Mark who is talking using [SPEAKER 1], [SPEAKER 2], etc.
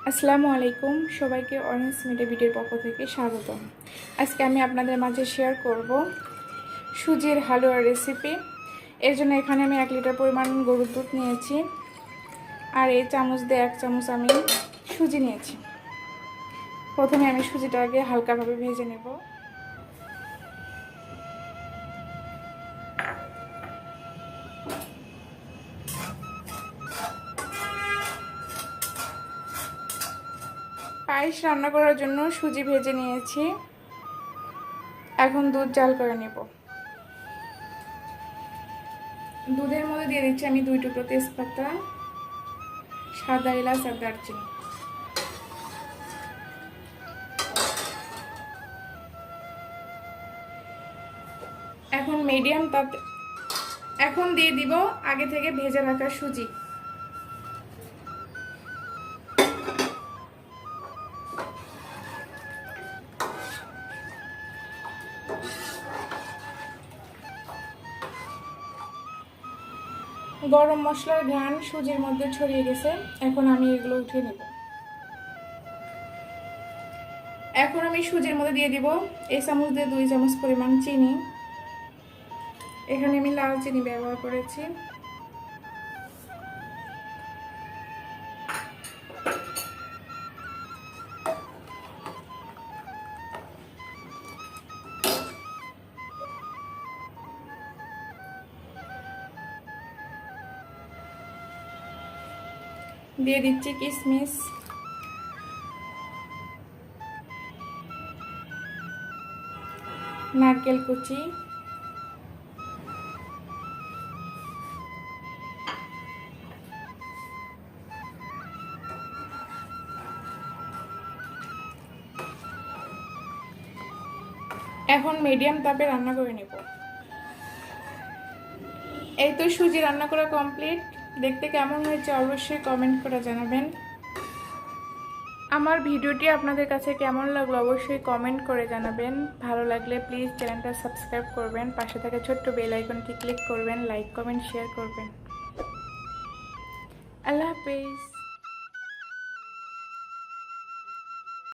[SPEAKER 1] আসসালামু আলাইকুম, সবাইকে অরেঞ্জ মিডিয়া ভিডিওর পক্ষ থেকে স্বাগত। আজকে আমি আপনাদের মাঝে শেয়ার করব সুজির হালুয়ার রেসিপি। এর জন্য এখানে আমি 1 লিটার পরিমাণ গরুর দুধ নিয়েছি, আর এই চামচ দিয়ে 1 চামচ আমি সুজি নিয়েছি। প্রথমে আমি সুজিটাকে হালকাভাবে ভেজে নেব। পায়েস রান্না করার জন্য সুজি ভেজে নিয়েছি, এখন দুধ জাল করে নেব। দুধের মধ্যে দিয়ে দিচ্ছি আমি 2 টুকরো তেজপাতা, সাদা এলাচ আর দারচিনি। এখন দিয়ে দিব আগে থেকে ভেজে রাখা সুজি। গরম মশলার ঘ্রাণ সুজির মধ্যে ছড়িয়ে গেছে, এখন আমি এগুলো উঠিয়ে নেব। এখন আমি সুজির মধ্যে দিয়ে দিব এই চামচ দিয়ে 2 চামচ পরিমাণ চিনি। এখানে আমি লাল চিনি ব্যবহার করেছি। দিয়ে দিচ্ছি কিশমিশ, নারকেল কুচি, এখন মিডিয়াম তাপে রান্না করে নেব। এই তো সুজি রান্না করা কমপ্লিট। দেখতে কেমন হয়েছে অবশ্যই কমেন্ট করে জানাবেন। আমার ভিডিওটি আপনাদের কাছে কেমন লাগলো অবশ্যই কমেন্ট করে জানাবেন। ভালো লাগলে প্লিজ চ্যানেলটা সাবস্ক্রাইব করবেন, পাশে থাকা ছোট্ট বেল আইকনটি ক্লিক করবেন, লাইক কমেন্ট শেয়ার করবেন। আল্লাহ হাফেজ।